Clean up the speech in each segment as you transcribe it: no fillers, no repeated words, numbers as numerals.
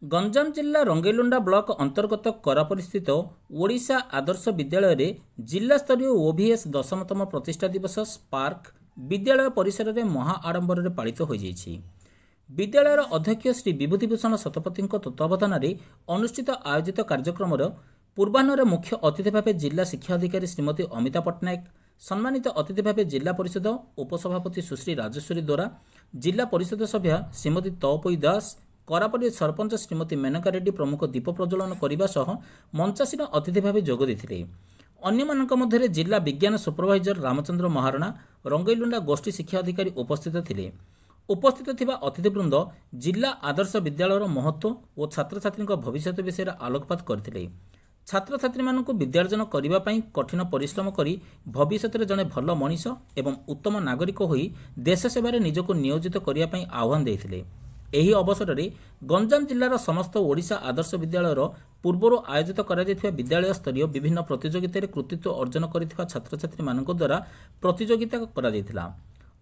गंजाम जिला रंगेलुंडा ब्लॉक अंतर्गत करापरी स्थित ओडिशा आदर्श विद्यालय रे जिला स्तरीय ओभीएस 10तम प्रतिष्ठा दिवस स्पार्क विद्यालय परिसर में महा आडंबर पालित हो जाइछि। विद्यालयर अध्यक्ष श्री विभूतिभूषण शतपथी तत्वावधान में अनुष्ठित आयोजित कार्यक्रम पूर्वाह्न मुख्य अतिथि भाव जिला शिक्षा अधिकारी श्रीमती अमिता पट्टनायक, सम्मानित अतिथि भाव जिला परिषद उपसभापति सुश्री राजेश्वरी दोरा, जिला परिषद सभ्य श्रीमती तौपई दास, करापरी सरपंच श्रीमती मेनका रेड्डी प्रमुख दीप प्रज्वलन करने सह मंचासीन अतिथि भाव जोग देते। अन्यमानक मध्य जिला विज्ञान सुपरभाइजर रामचंद्र महारणा, रंगेलुंडा गोष्ठी शिक्षा अधिकारी उपस्थित थिले। उपस्थित थिबा अतिथिवृंद जिला आदर्श विद्यालयर महत्व और छात्र छात्री भविष्य विषय आलोकपात करथिले। छात्र छात्री मानक विद्यार्जन करने पर कठिन परिश्रम करी भविष्य जड़े भल मनीष एवं उत्तम नागरिक होई देश सेवार निजक नियोजित करने आह्वान देते। एही अवसर में गंजाम जिलार समस्त ओडिशा आदर्श विद्यालयर पूर्वर आयोजित करा विद्यालय स्तरीय विभिन्न प्रतियोगितार कृतित्व अर्जन करिथिबा छात्र छात्री मानक द्वारा प्रतियोगिता करा जायतिला।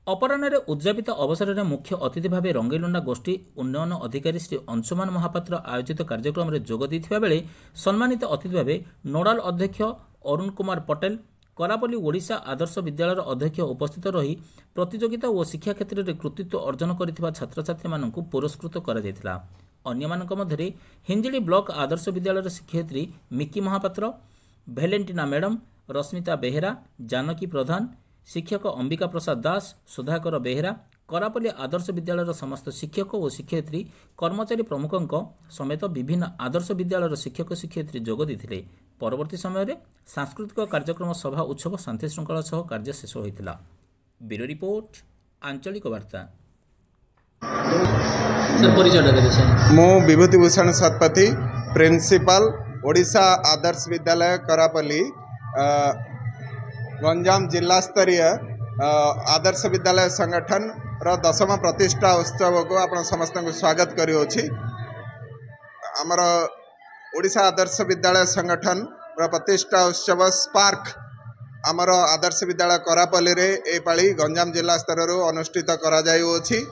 अपराह्न उद्यापित अवसर में मुख्य अतिथि भाव रंगेलुंडा गोष्ठी उन्नयन अधिकारी श्री अंशुमान महापात्र आयोजित कार्यक्रम में जोग देथिबा बेले सम्मानित अतिथि भाव नोडाल अध्यक्ष अरुण कुमार पटेल, करापल्ली ओडिशा आदर्श विद्यालयर अध्यक्ष उपस्थित रही प्रतियोगिता और शिक्षा क्षेत्र में कृतित्व अर्जन करिथिबा छात्र छात्री मानक पुरस्कृत करा जायतिला। अन्यमानक मध्य हिंजिली ब्लॉक आदर्श विद्यालयर शिक्षयित्री मिकी महापात्र, भैलेंटिना मैडम, रश्मिता बेहेरा, जानकी प्रधान, शिक्षक अंबिका प्रसाद दास, सुधाकर बेहेरा, करापल्ली आदर्श विद्यालयर समस्त शिक्षक और शिक्षयित्री कर्मचारी प्रमुखों समेत विभिन्न आदर्श विद्यालयर शिक्षक शिक्षयित्री जोग देते। परवर्ती समय रे सांस्कृतिक कार्यक्रम सभा उत्सव शांति श्रृंखला सह कार्य शेष होता। ब्यूरो रिपोर्ट, आंचलिक वार्ता। मु विभूतिभूषण शतपथी, प्रिंसिपल ओडिशा आदर्श विद्यालय करापल्ली गंजाम जिला स्तरीय आदर्श विद्यालय संगठन रो 10मा प्रतिष्ठा उत्सव को आपण समस्त को स्वागत करियोछि। आमर ओडिशा आदर्श विद्यालय संगठन रो प्रतिष्ठा उत्सव स्पार्क आमर आदर्श विद्यालय करापल्ली रे ए पाली गंजाम जिला स्तर रो अनुष्ठित करा जायछि।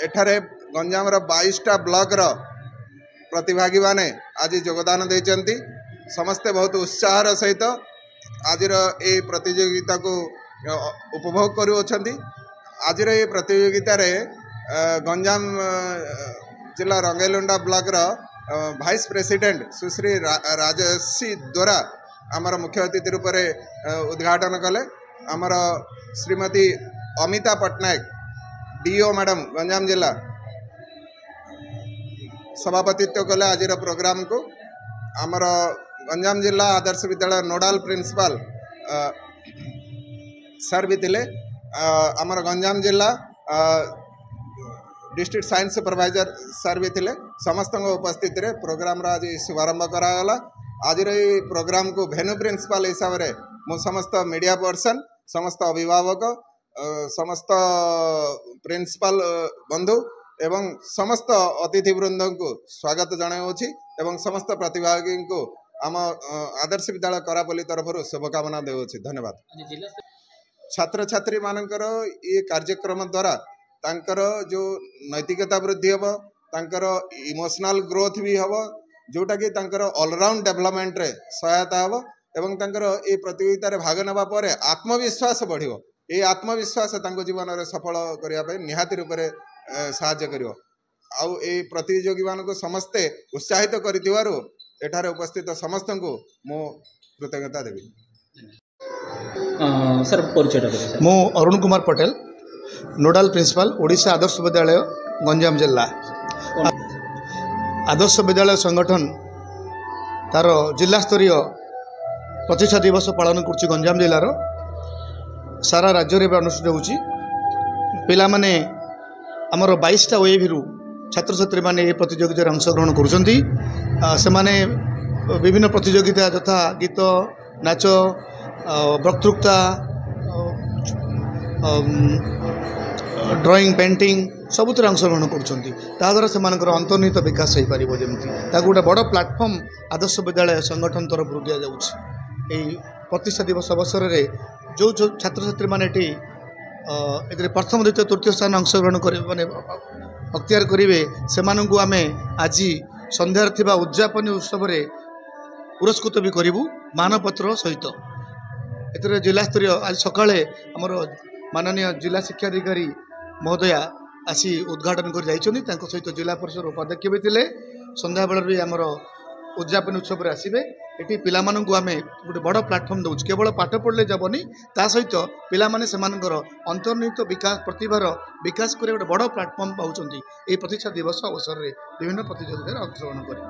एठारे गंजाम रो 22टा ब्लॉक रो प्रतिभागी माने आज योगदान देचंती। समस्ते बहुत उत्साहर सहित आज ए प्रतियोगिता को उपभोग करुछंती। आज ए प्रतियोगिता रे गंजाम जिला रंगेलुंडा ब्लॉक रो भाइस प्रेसिडेंट सुश्री राजेश्वरी द्वारा आमर मुख्य अतिथि रूप में उद्घाटन कले। आमर श्रीमती अमिता पट्टनायक डीओ मैडम गंजाम जिला सभापतित्व कले आज प्रोग्राम को। आमर गंजाम जिला आदर्श विद्यालय नोडाल प्रिंसिपल सर भी थिले। आमर गंजाम जिला डिस्ट्रिक्ट साइंस सुपरवाइजर सर भी थिले। समस्त उपस्थित रे प्रोग्राम रा आज शुभारंभ करागला। आज प्रोग्राम को भेन्यू प्रिंसिपल हिसाब से मु समस्त मीडिया पर्सन, समस्त अभिभावक, समस्त प्रिंसिपल बंधु एवं समस्त अतिथिवृंद को स्वागत जनाऊँगी एवं समस्त प्रतिभागी को आम आदर्श विद्यालय करापल्ली तरफ शुभकामना देउछि। धन्यवाद। छात्र छात्री मानकर ये कार्यक्रम द्वारा तांकर जो नैतिकता वृद्धि हम, तांकर इमोशनल ग्रोथ भी हम, जोटा कि तांकर ऑलराउंड डेवलपमेंट रे सहायता हम एवं तांकर ये प्रतियोगिता रे भाग नेबा परे आत्मविश्वास बढ़ियो। ये आत्मविश्वास तांको जीवन रे सफल करिया पे निहाती रूप रे सहायता करियो। आउ ए प्रतियोगी मानको समस्ते उत्साहित करितिवारु एठारे उपस्थित समस्त को मो कृतज्ञता देवी। सर परिचय मु अरुण कुमार पटेल, नोडाल प्रिंसिपल ओडिशा आदर्श विद्यालय गंजाम जिला। आदर्श विद्यालय संगठन तार जिला स्तरीय प्रतिष्ठा दिवस पालन कर गंजाम जिलार सारा राज्य में अनुष्ठित होची। पिला माने आमर 22टा ओएवी छात्र छात्री माने ये प्रतियोगिता अंशग्रहण करुछंती। सेमाने विभिन्न प्रतियोगिता तथा गीत, नाच, वक्तृता, ड्राइंग, पेंटिंग सबुतिर अंशग्रहण करुछंती। ताद्वारा सेमानकर अंतर्निहित विकास हो पारिबो। जेमती ताकु गोटे बड़ प्लाटफर्म आदर्श विद्यालय संगठन तरफ दिया जाउछि। एई प्रतिष्ठा दिवस अवसर में जो छात्र छात्री माने प्रथम द्वितीय तृतीय स्थान अंशग्रहण करे माने ଅକ୍ତିଆର କରିବେ ସେମାନଙ୍କୁ ଆମେ ଆଜି ସନ୍ଧ୍ୟାରେ ଥିବା ଉଦ୍ଯାପନୀ ଉତ୍ସବରେ ପୁରସ୍କୃତ ବି କରିବୁ ମାନପତ୍ର ସହିତ। ଏଥିରେ ଜିଲ୍ଲାସ୍ତରୀୟ ଆଜି ସକାଳେ ଆମର ମାନନୀୟ ଜିଲ୍ଲା ଶିକ୍ଷାଧିକାରୀ ମହୋଦୟା ଆସି ଉଦ୍ଘାଟନ କରି ଯାଇଛନ୍ତି। ତାଙ୍କ ସହିତ ଜିଲ୍ଲା ପରିଷଦ ଉପାଧ୍ୟକ୍ଷ ବି ଥିଲେ। ସନ୍ଧ୍ୟାବେଳରେ ବି ଆମର ଉଦ୍ଯାପନୀ ଉତ୍ସବରେ ଆସିବେ। ଏଠି ପିଲାମାନଙ୍କୁ ଆମେ ଗୋଟେ ବଡ଼ ପ୍ଲାଟଫର୍ମ ଦେଉଛୁ। କେବଳ ପାଠ ପଢ଼ିଲେ ଯାବନି, ତା ସହିତ ପିଲାମାନେ ସେମାନଙ୍କର ଅନ୍ତର୍ନିହିତ ବିକାଶ ପ୍ରତିଭାର ବିକାଶ କରି ଗୋଟେ ବଡ଼ ପ୍ଲାଟଫର୍ମ ପାଉଛନ୍ତି ଏହି ପ୍ରତିଷ୍ଠା ଦିବସ ଅବସରରେ ବିଭିନ୍ନ ପ୍ରତିଯୋଗିତାରେ ଅଂଶଗ୍ରହଣ କରି।